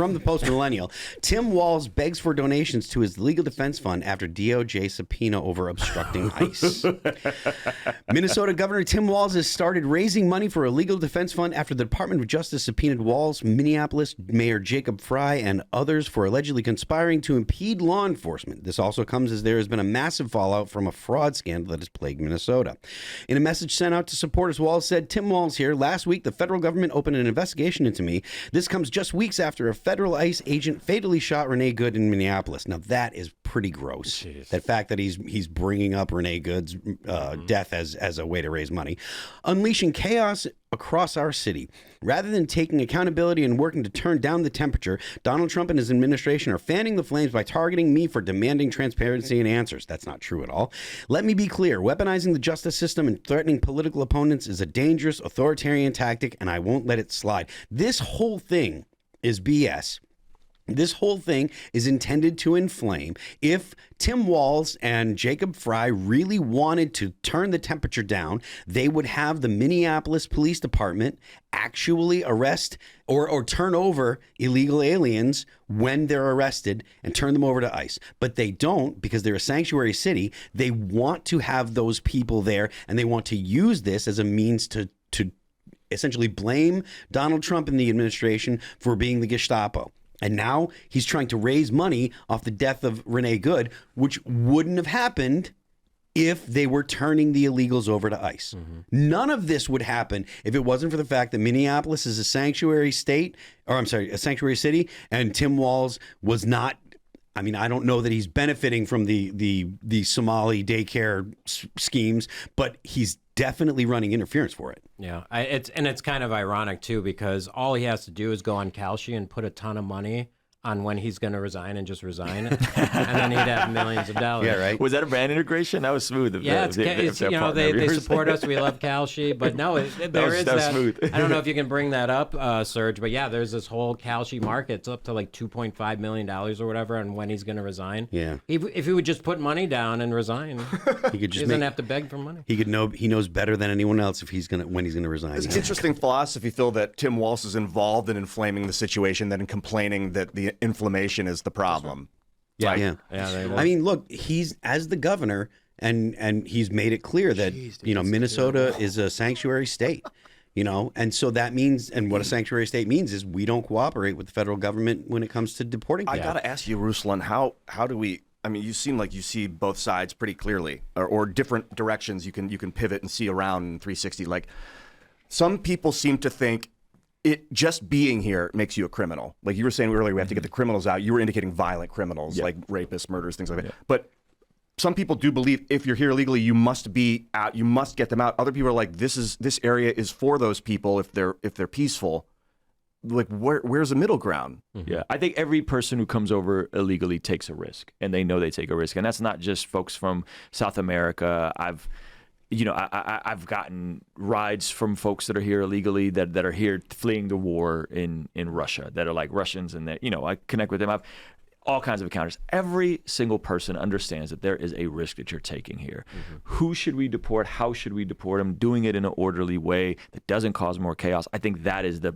from the Post-Millennial. Tim Walz begs for donations to his legal defense fund after DOJ subpoena over obstructing ICE. Minnesota Governor Tim Walz has started raising money for a legal defense fund after the Department of Justice subpoenaed Walz, Minneapolis Mayor Jacob Fry, and others for allegedly conspiring to impede law enforcement. This also comes as there has been a massive fallout from a fraud scandal that has plagued Minnesota. In a message sent out to supporters, Walz said, "Tim Walz here. Last week, the federal government opened an investigation into me. This comes just weeks after a federal ICE agent fatally shot Renee Good in Minneapolis." Now, that is pretty gross. Jeez. That fact that he's bringing up Renee Good's death as a way to raise money. Unleashing chaos across our city. Rather than taking accountability and working to turn down the temperature, Donald Trump and his administration are fanning the flames by targeting me for demanding transparency and answers. That's not true at all. Let me be clear. Weaponizing the justice system and threatening political opponents is a dangerous authoritarian tactic, and I won't let it slide. This whole thing is BS. This whole thing is intended to inflame. If Tim Walz and Jacob Fry really wanted to turn the temperature down, they would have the Minneapolis Police Department actually arrest or turn over illegal aliens when they're arrested and turn them over to ICE. But they don't, because they're a sanctuary city. They want to have those people there, and they want to use this as a means to essentially blame Donald Trump and the administration for being the Gestapo. And now he's trying to raise money off the death of Renee Good, which wouldn't have happened if they were turning the illegals over to ICE. Mm-hmm. None of this would happen if it wasn't for the fact that Minneapolis is a sanctuary state, a sanctuary city, and Tim Walz was not. I mean, I don't know that he's benefiting from the Somali daycare schemes, but he's definitely running interference for it. Yeah, it's kind of ironic too, because all he has to do is go on Kalshi and put a ton of money on when he's going to resign and just resign, and then he'd have millions of dollars. Yeah, right. Was that a brand integration? That was smooth. Yeah, they support us. We love Kalshi, but no, there is that. Smooth. I don't know if you can bring that up, Serge, but yeah, there's this whole Kalshi market. It's up to like $2.5 million or whatever, and when he's going to resign. Yeah. If he would just put money down and resign, he could just doesn't have to beg for money. He knows better than anyone else when he's going to resign. It's an interesting philosophy, Phil, that Tim Walz is involved in inflaming the situation than in complaining that the inflammation is the problem. Yeah. I mean, look, he's as the governor, and he's made it clear that Minnesota is a sanctuary state. And so that means, and what a sanctuary state means is we don't cooperate with the federal government when it comes to deporting people. I got to ask you, Ruslan, how do we? I mean, you seem like you see both sides pretty clearly, or different directions you can pivot and see around in 360. Like, some people seem to think it just being here makes you a criminal. Like you were saying earlier, we have to get the criminals out. You were indicating violent criminals, like rapists, murderers, things like that. But some people do believe if you're here illegally, you must be out. You must get them out. Other people are like, this area is for those people if they're peaceful. Like, where's the middle ground? Mm-hmm. Yeah, I think every person who comes over illegally takes a risk, and they know they take a risk, and that's not just folks from South America. I've gotten rides from folks that are here illegally that are here fleeing the war in Russia, that are like Russians, and that I connect with them. I've all kinds of encounters. Every single person understands that there is a risk that you're taking here. Mm-hmm. Who should we deport? How should we deport them? Doing it in an orderly way that doesn't cause more chaos. I think that is the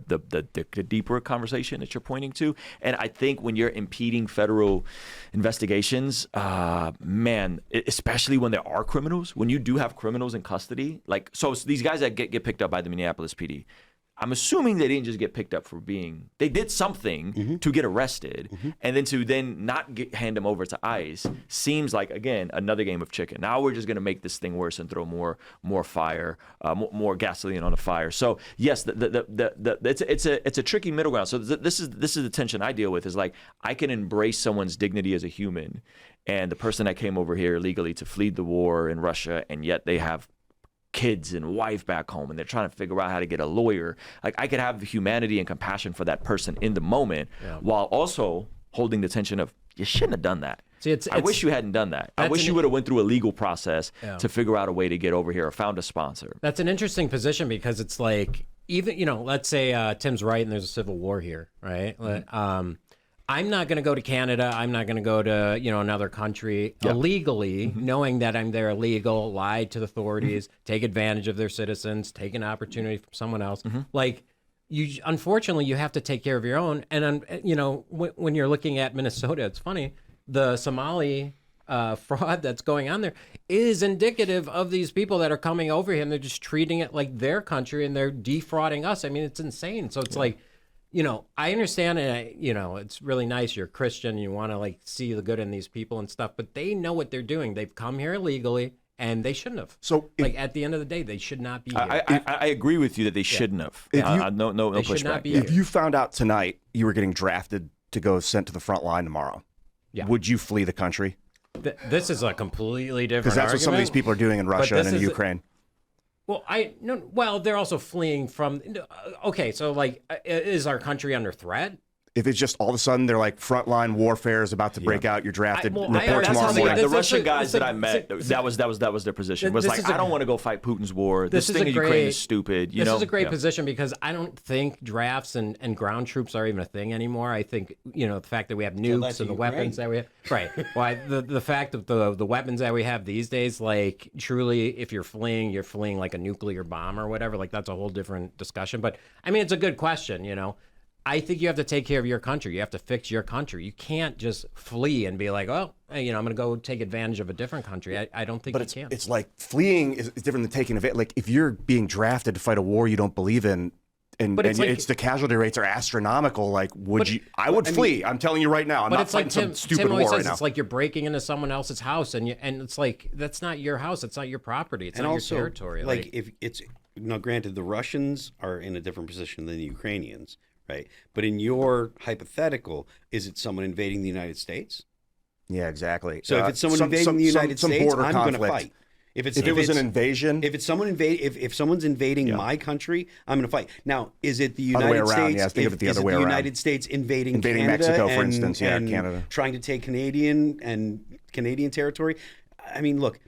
deeper conversation that you're pointing to. And I think when you're impeding federal investigations, especially when there are criminals, when you do have criminals in custody, so these guys that get picked up by the Minneapolis PD, I'm assuming they didn't just get picked up they did something to get arrested, and then to not hand them over to ICE seems like, again, another game of chicken. Now we're just going to make this thing worse and throw more fire, more gasoline on the fire. So yes, it's a tricky middle ground. So this is the tension I deal with, is like, I can embrace someone's dignity as a human, and the person that came over here illegally to flee the war in Russia, and yet they have kids and wife back home, and they're trying to figure out how to get a lawyer. Like, I could have humanity and compassion for that person in the moment, while also holding the tension of, you shouldn't have done that. See, I wish you hadn't done that. I wish you would have went through a legal process to figure out a way to get over here, or found a sponsor. That's an interesting position, because it's like, even, let's say Tim's right and there's a civil war here, right? I'm not going to go to Canada. I'm not going to go to, another country illegally, knowing that I'm there illegal, lie to the authorities, take advantage of their citizens, take an opportunity from someone else. Like, unfortunately you have to take care of your own. And when you're looking at Minnesota, it's funny, the Somali fraud that's going on there is indicative of these people that are coming over here and they're just treating it like their country and they're defrauding us. I mean, it's insane. So it's like, I understand, and it's really nice. You're a Christian, you want to like see the good in these people and stuff, but they know what they're doing. They've come here illegally, and they shouldn't have. So, at the end of the day, they should not be here. I agree with you that they shouldn't have. No pushback. If you found out tonight you were getting drafted to go sent to the front line tomorrow, would you flee the country? This is a completely different. Because that's what some of these people are doing in Russia and in Ukraine. Well, they're also fleeing from. Okay, so like, is our country under threat? If it's just all of a sudden they're like frontline warfare is about to break out, you're drafted. Report tomorrow morning. The Russian guys that I met, that was their position. Was like, I don't want to go fight Putin's war. This thing in Ukraine is stupid. This is a great position because I don't think drafts and ground troops are even a thing anymore. I think the fact that we have nukes and the weapons that we have. Right. Why the fact of the weapons that we have these days, like truly, if you're fleeing like a nuclear bomb or whatever. Like that's a whole different discussion. But I mean, it's a good question. I think you have to take care of your country. You have to fix your country. You can't just flee and be like, oh, I'm going to go take advantage of a different country. I don't think you can. It's like fleeing is different than taking advantage. Like if you're being drafted to fight a war you don't believe in, and it's the casualty rates are astronomical. Like, I would flee. I'm telling you right now. I'm not fighting some stupid war right now. It's like you're breaking into someone else's house, and it's like that's not your house. It's not your property. It's not your territory. Like if it's granted, the Russians are in a different position than the Ukrainians. Right. But in your hypothetical, is it someone invading the United States? Yeah, exactly. So if it's someone invading the United States, I'm going to fight. If it was an invasion, if someone's invading my country, I'm going to fight. Now, is it the United States? Yeah, think of it the other way around. The United States invading Canada Mexico, for instance, Canada, trying to take Canadian territory? I mean, look.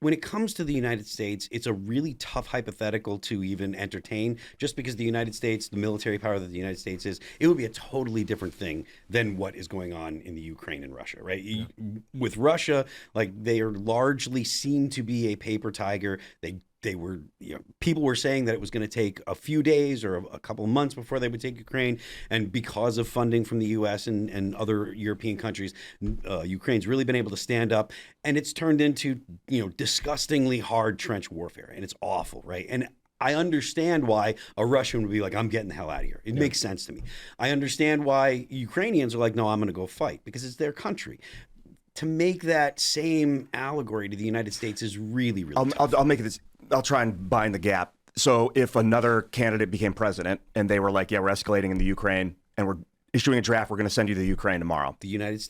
When it comes to the United States, it's a really tough hypothetical to even entertain just because the United States, the military power that the United States is, it would be a totally different thing than what is going on in the Ukraine and Russia, right? Yeah. With Russia, like they are largely seen to be a paper tiger. They were, people were saying that it was going to take a few days or a couple of months before they would take Ukraine. And because of funding from the U.S. and other European countries, Ukraine's really been able to stand up. And it's turned into, disgustingly hard trench warfare. And it's awful, right? And I understand why a Russian would be like, I'm getting the hell out of here. It makes sense to me. I understand why Ukrainians are like, no, I'm going to go fight because it's their country. To make that same allegory to the United States is really, really tough. I'll make it this. I'll try and bind the gap. So if another candidate became president and they were like, yeah, we're escalating in the Ukraine and we're issuing a draft, we're going to send you to the Ukraine tomorrow. The United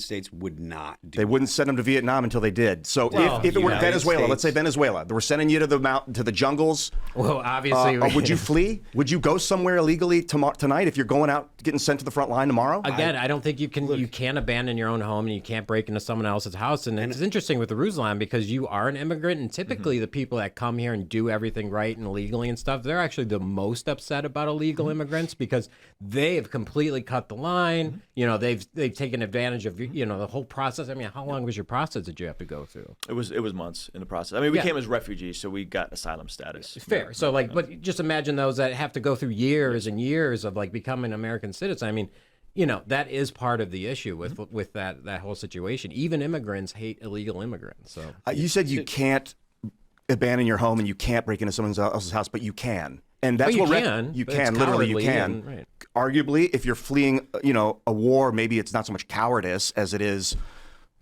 States would not do They wouldn't send them to Vietnam until they did. So if it were Venezuela, let's say Venezuela, they were sending you to the mountain, to the jungles. Well, obviously. Would you flee? Would you go somewhere illegally tonight if you're going out, getting sent to the front line tomorrow? Again, I don't think you can. You can't abandon your own home and you can't break into someone else's house. And it's interesting with the Ruslan because you are an immigrant, and typically the people that come here and do everything right and legally and stuff, they're actually the most upset about illegal immigrants because they have completely cut the line. They've taken advantage of the whole process. I mean, how long was your process that you have to go through? It was months in the process. I mean, we came as refugees, so we got asylum status. Fair. So but just imagine those that have to go through years and years of like becoming American citizens. I mean, that is part of the issue with that whole situation. Even immigrants hate illegal immigrants. So you said you can't abandon your home and you can't break into someone else's house, but you can. And that's you you can literally you can. Right. Arguably, if you're fleeing, a war, maybe it's not so much cowardice as it is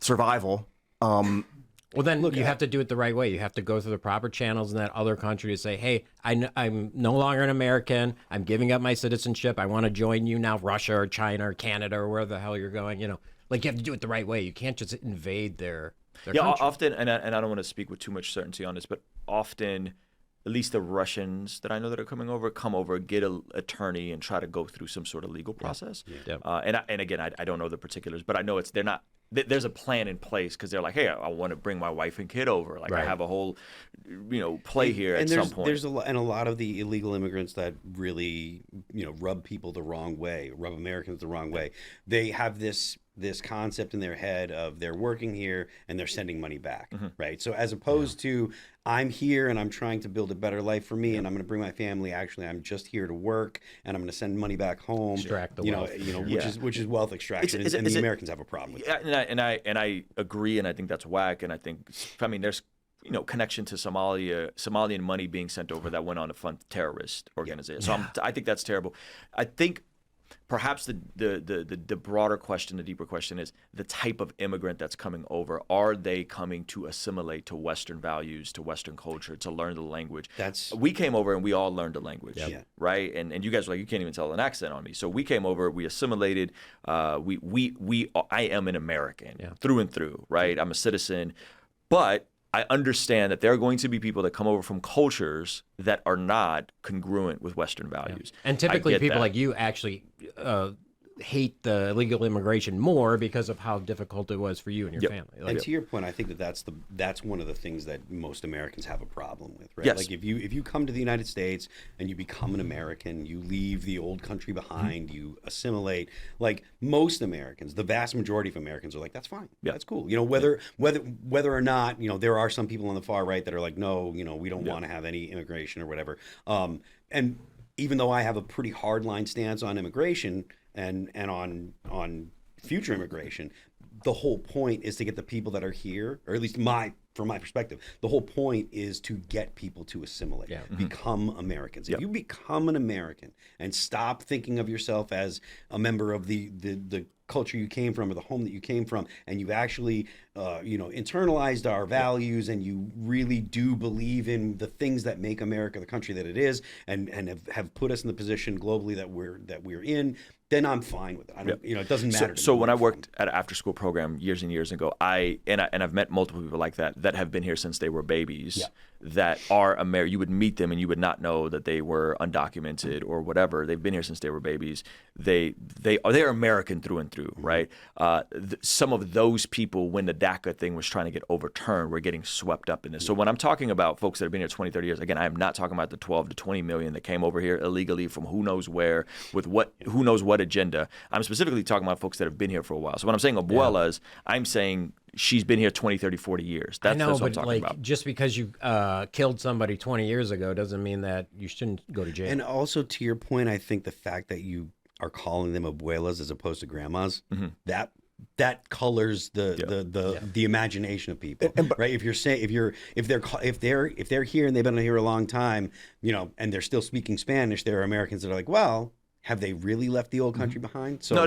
survival. Well, then you have to do it the right way. You have to go through the proper channels in that other country to say, hey, I'm no longer an American. I'm giving up my citizenship. I want to join you now, Russia or China or Canada or where the hell you're going. Like you have to do it the right way. You can't just invade their country. Often, and I don't want to speak with too much certainty on this, but often, at least the Russians that I know that are come over, get an attorney and try to go through some sort of legal process. Yeah. And again, I don't know the particulars, but I know they're not. There's a plan in place because they're like, hey, I want to bring my wife and kid over. Like I have a whole, play here at some point. There's a lot of the illegal immigrants that really, rub people the wrong way, rub Americans the wrong way. They have this this concept in their head of they're working here and they're sending money back, right? So as opposed to I'm here and I'm trying to build a better life for me and I'm going to bring my family. Actually, I'm just here to work and I'm going to send money back home. Extract the wealth. Which is wealth extraction, and the Americans have a problem with that. And I agree, and I think that's whack. And I think, there's connection to Somalian money being sent over that went on to fund terrorist organizations. So I think that's terrible. I think perhaps the broader question, the deeper question is the type of immigrant that's coming over. Are they coming to assimilate to Western values, to Western culture, to learn the language? We came over and we all learned the language, right? And you guys were like, you can't even tell an accent on me. So we came over, we assimilated. I am an American through and through, right? I'm a citizen, but I understand that there are going to be people that come over from cultures that are not congruent with Western values. And typically people like you actually hate the illegal immigration more because of how difficult it was for you and your family. And to your point, I think that's one of the things that most Americans have a problem with, right? Yes. Like if you come to the United States and you become an American, you leave the old country behind, you assimilate. Like most Americans, the vast majority of Americans are like, that's fine, that's cool. Whether or not there are some people on the far right that are like, no, we don't want to have any immigration or whatever. And even though I have a pretty hardline stance on immigration and on future immigration, the whole point is to get the people that are here, or at least from my perspective, the whole point is to get people to assimilate, become Americans. If you become an American and stop thinking of yourself as a member of the culture you came from or the home that you came from, and you've actually internalized our values, and you really do believe in the things that make America the country that it is, and have put us in the position globally that we're in, then I'm fine with it. I don't, it doesn't matter. So when I worked at an after-school program years and years ago, I've met multiple people like that have been here since they were babies, that are American. You would meet them and you would not know that they were undocumented or whatever. They've been here since they were babies. They're American through and through, right? Some of those people, when the DACA thing was trying to get overturned, were getting swept up in this. So when I'm talking about folks that have been here 20, 30 years, again, I am not talking about the 12 to 20 million that came over here illegally from who knows where with who knows what agenda. I'm specifically talking about folks that have been here for a while. So when I'm saying abuelas, I'm saying she's been here 20, 30, 40 years. That's what I'm talking about. Just because you killed somebody 20 years ago doesn't mean that you shouldn't go to jail. And also, to your point, I think the fact that you are calling them abuelas as opposed to grandmas, that colors the imagination of people, right? If you're saying if they're here and they've been here a long time, and they're still speaking Spanish, there are Americans that are like, well, have they really left the old country behind? So, no,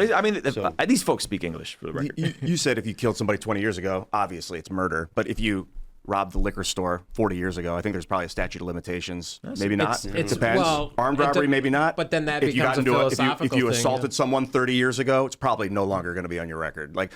these folks speak English, for the record. You said if you killed somebody 20 years ago, obviously it's murder. But if you robbed the liquor store 40 years ago, I think there's probably a statute of limitations. Maybe not. It depends. Well, armed robbery, maybe not. But then that becomes a philosophical If you thing, assaulted someone 30 years ago, it's probably no longer going to be on your record. Like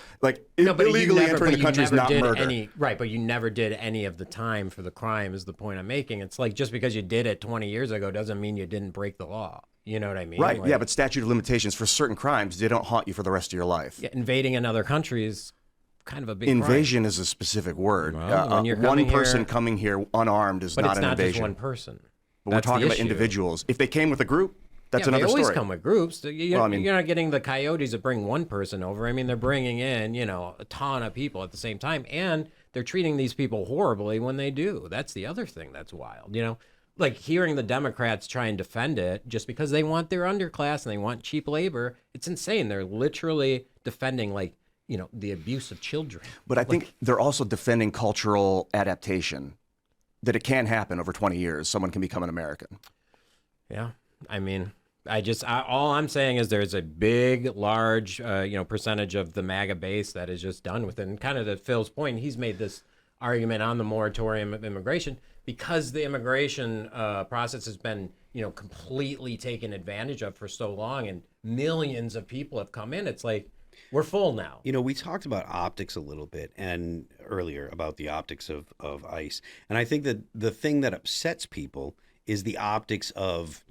No, but illegally entering the country is not murder. Right, but you never did any of the time for the crime is the point I'm making. It's like just because you did it 20 years ago doesn't mean you didn't break the law. You know what I mean? Right, yeah, but statute of limitations for certain crimes, they don't haunt you for the rest of your life. Yeah, invading another country is kind of a big Invasion crime. is a specific word. Well, when you're one person coming here unarmed is not an invasion. But it's not just one person. But we're talking about individuals. If they came with a group, that's another story. They always come with groups. You're not getting the coyotes that bring one person over. I mean, they're bringing in, a ton of people at the same time, and they're treating these people horribly when they do. That's the other thing that's wild, Like hearing the Democrats try and defend it just because they want their underclass and they want cheap labor, it's insane. They're literally defending the abuse of children. But I think they're also defending cultural adaptation, that it can happen over 20 years. Someone can become an American. Yeah. I mean, all I'm saying is there's a big, large, percentage of the MAGA base that is just done with it. And kind of to Phil's point, he's made this argument on the moratorium of immigration because the immigration process has been, completely taken advantage of for so long, and millions of people have come in. It's like, we're full now. We talked about optics a little bit and earlier about the optics of ICE. And I think that the thing that upsets people is the optics of,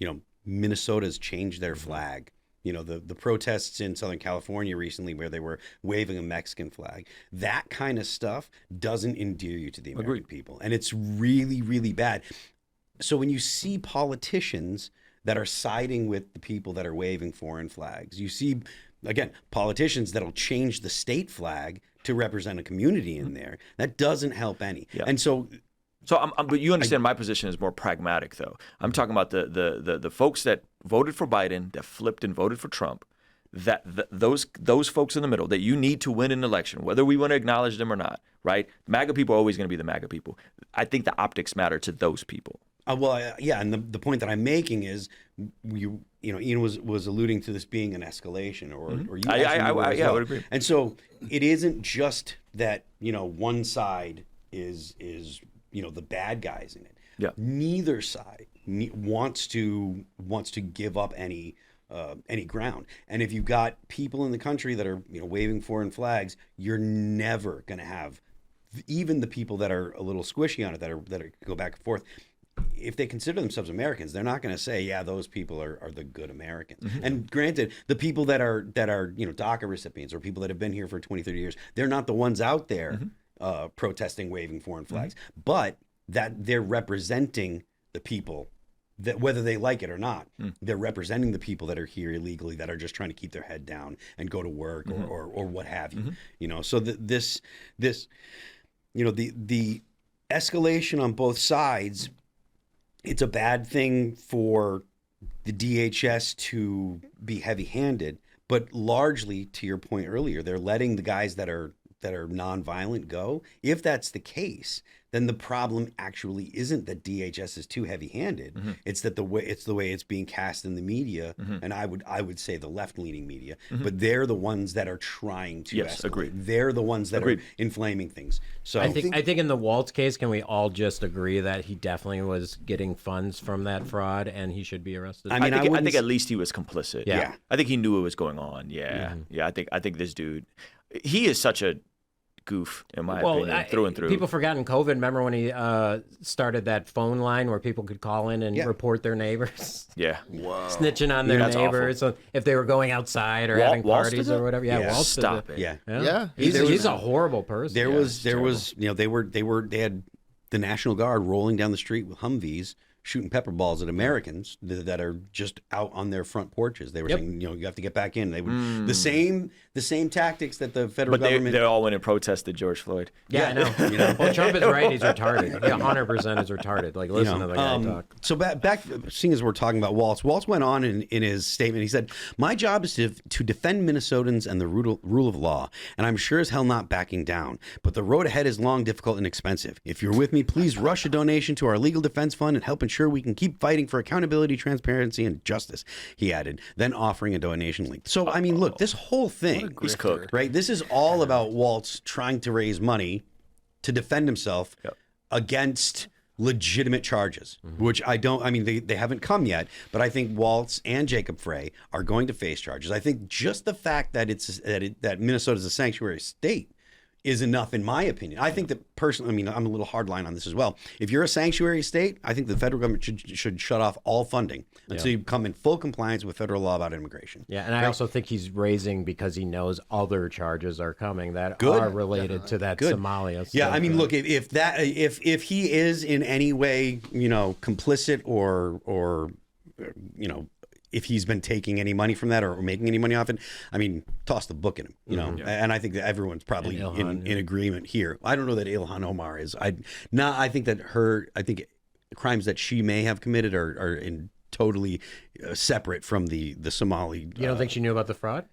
Minnesota's changed their flag. The protests in Southern California recently where they were waving a Mexican flag. That kind of stuff doesn't endear you to the American people. And it's really, really bad. So when you see politicians that are siding with the people that are waving foreign flags, you see again, politicians that'll change the state flag to represent a community in there. That doesn't help any. Yeah. And so but you understand my position is more pragmatic, though. I'm talking about the folks that voted for Biden, that flipped and voted for Trump, those folks in the middle that you need to win an election, whether we want to acknowledge them or not, right? MAGA people are always going to be the MAGA people. I think the optics matter to those people. Yeah, and the point that I'm making is, Ian was alluding to this being an escalation, or you I would agree. And so it isn't just that one side is the bad guys in it. Yeah. Neither side wants to give up any ground. And if you've got people in the country that are waving foreign flags, you're never going to have even the people that are a little squishy on it, that are go back and forth. If they consider themselves Americans, they're not going to say, yeah, those people are the good Americans. Mm-hmm. And granted, the people that are DACA recipients, or people that have been here for 20, 30 years, they're not the ones out there protesting, waving foreign flags, but that they're representing the people that, whether they like it or not, they're representing the people that are here illegally, that are just trying to keep their head down and go to work or what have you. So this the escalation on both sides, it's a bad thing for the DHS to be heavy-handed, but largely, to your point earlier, they're letting the guys that are nonviolent go. If that's the case, then the problem actually isn't that DHS is too heavy-handed. It's that the way it's being cast in the media, and I would say the left-leaning media, but they're the ones that are trying to escalate. Agreed. They're the ones that are inflaming things. So I think in the Walz case, can we all just agree that he definitely was getting funds from that fraud and he should be arrested? I think at least he was complicit. Yeah. I think he knew what was going on. Yeah. Yeah. I think this dude, he is such a goof, in my opinion, through and through. People forgot in COVID, remember when he started that phone line where people could call in and report their neighbors? Yeah. Whoa. Snitching on their neighbors. So if they were going outside or having parties or whatever. Yeah, Walz did Stop it. it. Yeah. He's a horrible person. There was they had the National Guard rolling down the street with Humvees, shooting pepper balls at Americans that are just out on their front porches. They were saying, you have to get back in. They would the same tactics that the federal government. They all went and protested George Floyd. Yeah, I know. Well, Trump is right. He's retarded. Yeah, 100% is retarded. Like, listen to the guy talk. So back, seeing as we're talking about Walz went on in his statement. He said, "My job is to defend Minnesotans and the rule of law, and I'm sure as hell not backing down. But the road ahead is long, difficult, and expensive. If you're with me, please rush a donation to our legal defense fund and help ensure we can keep fighting for accountability, transparency, and justice," he added, then offering a donation link. So, I mean, look, this whole thing, He's cooked. right? This is all about Walz trying to raise money to defend himself against legitimate charges, which they haven't come yet, but I think Walz and Jacob Frey are going to face charges. I think just the fact that that Minnesota is a sanctuary state is enough, in my opinion. I think that personally, I'm a little hardline on this as well. If you're a sanctuary state, I think the federal government should shut off all funding until you come in full compliance with federal law about immigration. Yeah, and I also think he's raising because he knows other charges are coming that are related to that Somalia stuff. Yeah, I mean, look, if he is in any way, complicit or if he's been taking any money from that or making any money off it, I mean, toss the book at him, And I think that everyone's probably in agreement here. I don't know that Ilhan Omar is. I think that crimes that she may have committed are totally separate from the Somali. You don't think she knew about the fraud?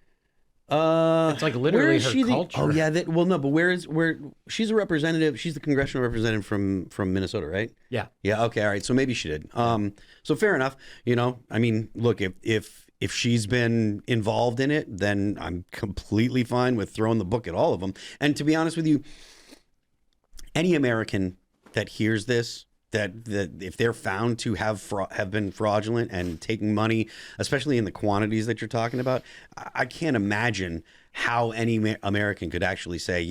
It's like literally her culture. Oh yeah, but where she's a representative? She's the congressional representative from Minnesota, right? Yeah. Yeah. Okay. All right. So maybe she did. So fair enough. I mean, look, if she's been involved in it, then I'm completely fine with throwing the book at all of them. And to be honest with you, any American that hears this, that if they're found to have been fraudulent and taking money, especially in the quantities that you're talking about, I can't imagine how any American could actually say,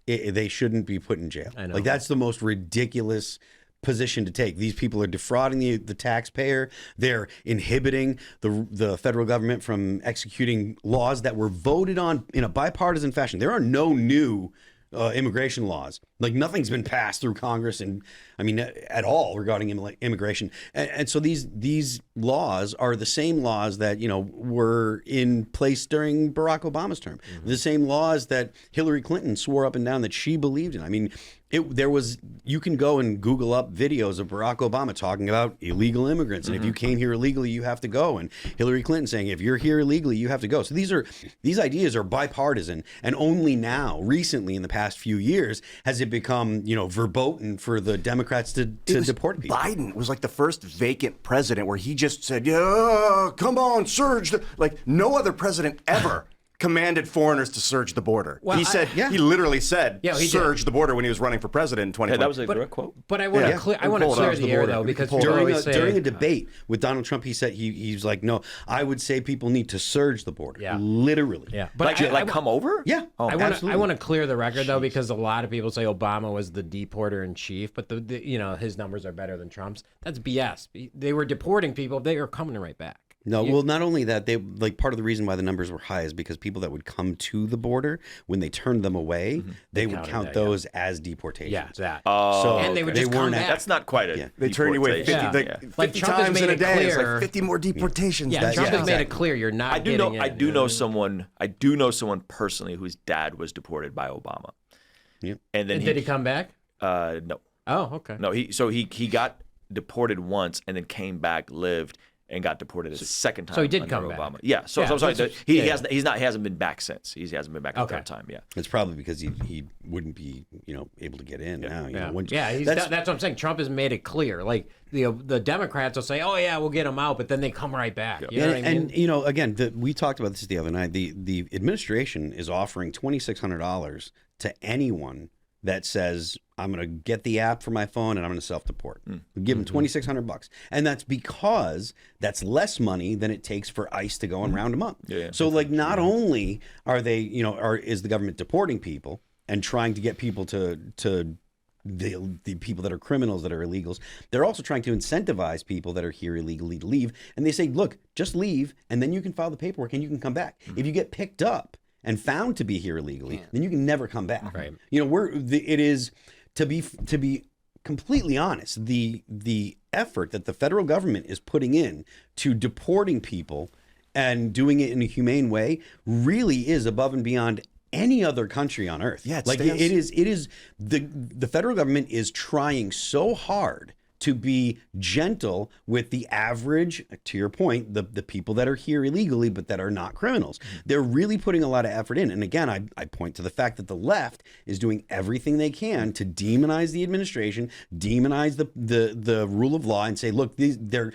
they shouldn't be put in jail. I know. Like, that's the most ridiculous position to take. These people are defrauding the taxpayer. They're inhibiting the federal government from executing laws that were voted on in a bipartisan fashion. There are no new immigration laws Like nothing's been passed through Congress, and I mean at all regarding immigration. And so these laws are the same laws that were in place during Barack Obama's term. The same laws that Hillary Clinton swore up and down that she believed in. I mean, you can go and Google up videos of Barack Obama talking about illegal immigrants, and if you came here illegally, you have to go. And Hillary Clinton saying, if you're here illegally, you have to go. So these ideas are bipartisan, and only now, recently, in the past few years, has it become verboten for the Democrats to deport people. Biden was like the first vacant president where he just said, "Yeah, come on, Serge." Like no other president ever commanded foreigners to surge the border. Well, he literally said, he surge the border when he was running for president in 2020. That was a direct quote. But I want to clear the air, though, because during a debate with Donald Trump, he said he was like, "No, I would say people need to surge the border." Yeah. Literally. Yeah. But like come over? Yeah. Oh, I want to clear the record, though, because a lot of people say Obama was the deporter in chief, but his numbers are better than Trump's. That's BS. They were deporting people. They were coming right back. No, well, not only that, they part of the reason why the numbers were high is because people that would come to the border, when they turned them away, they would count those as deportations. Yeah, that. So and they would just come back. That's not quite a They turn you away 50, 50 Trump has times made in a it day. It's clear. like 50 more deportations. Yeah, Trump has made it clear you're not I do know. getting I it. do know someone. I do know someone personally whose dad was deported by Obama. Yep. And then Did he come back? No. Oh, okay. No. He got deported once and then came back, lived, and got deported a second time. So he did under come back. Obama. Yeah. So Yeah, I'm sorry. that's- He yeah. hasn't been back since. He hasn't been back a third time. Yeah. It's probably because he wouldn't be able to get in now. That's what I'm saying. Trump has made it clear. Like the Democrats will say, "Oh yeah, we'll get him out," but then they come right back. You know what I mean? And again, we talked about this the other night. The administration is offering $2,600 to anyone that says, "I'm going to get the app for my phone and I'm going to self-deport." Give them $2,600, and that's because that's less money than it takes for ICE to go and round them up. Yeah. So like, not only are they, is the government deporting people and trying to get people to the people that are criminals, that are illegals, they're also trying to incentivize people that are here illegally to leave. And they say, look, just leave, and then you can file the paperwork and you can come back. If you get picked up and found to be here illegally, then you can never come back. Right. It is to be completely honest, the effort that the federal government is putting in to deporting people and doing it in a humane way really is above and beyond any other country on earth. Yeah, it is the federal government is trying so hard to be gentle with the average, to your point, the people that are here illegally but that are not criminals. They're really putting a lot of effort in. And again, I point to the fact that the left is doing everything they can to demonize the administration, demonize the rule of law, and say, look, they're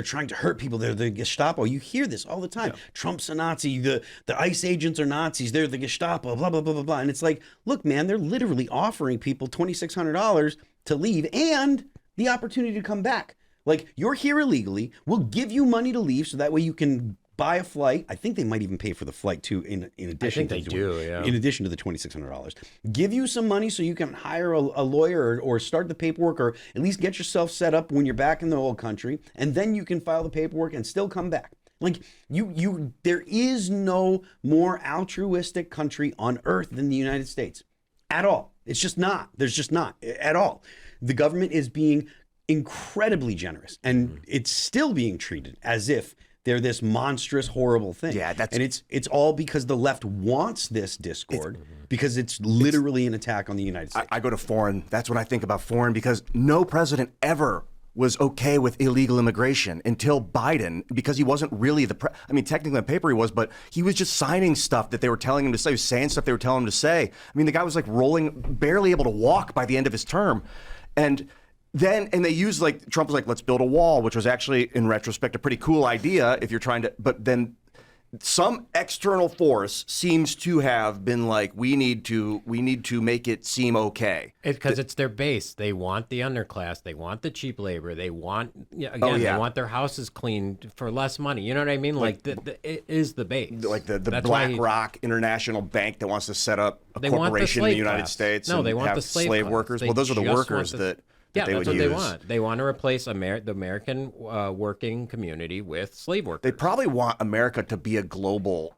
trying to hurt people. They're the Gestapo. You hear this all the time. Yeah. Trump's a Nazi. The ICE agents are Nazis. They're the Gestapo, blah, blah, blah, blah, blah. And it's like, look, man, they're literally offering people $2,600 to leave and the opportunity to come back. Like, you're here illegally, we'll give you money to leave so that way you can buy a flight. I think they might even pay for the flight too in addition I think they do, yeah. In addition to the $2,600. Give you some money so you can hire a lawyer or start the paperwork, or at least get yourself set up when you're back in the old country, and then you can file the paperwork and still come back. Like, there is no more altruistic country on earth than the United States. At all. It's just not. There's just not at all. The government is being incredibly generous, and it's still being treated as if they're this monstrous, horrible thing. Yeah, and it's all because the left wants this discord, because it's literally an attack on the United States. I go to foreign. That's when I think about foreign, because no president ever was okay with illegal immigration until Biden, because he wasn't really I mean, technically on paper he was, but he was just signing stuff that they were telling him to say. He was saying stuff they were telling him to say. I mean, the guy was like barely able to walk by the end of his term. And they used, like, Trump was like, let's build a wall, which was actually, in retrospect, a pretty cool idea if you're trying to, but then some external force seems to have been like, we need to make it seem okay. Because it's their base. They want the underclass. They want the cheap labor. They want, they want their houses cleaned for less money. You know what I mean? Like, it is the base. Like the BlackRock International Bank that wants to set up a corporation in the United States. No, they want have the slave workers. They well, those are the workers that yeah, they that's would what use. they want. They want to replace the American working community with slave workers. They probably want America to be a global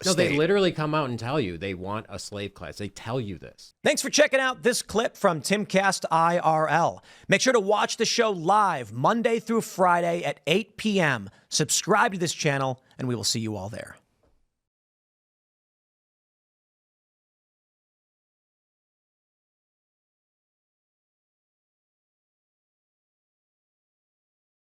No, state. they literally come out and tell you they want a slave class. They tell you this. Thanks for checking out this clip from Timcast IRL. Make sure to watch the show live Monday through Friday at 8 p.m. Subscribe to this channel, and we will see you all there.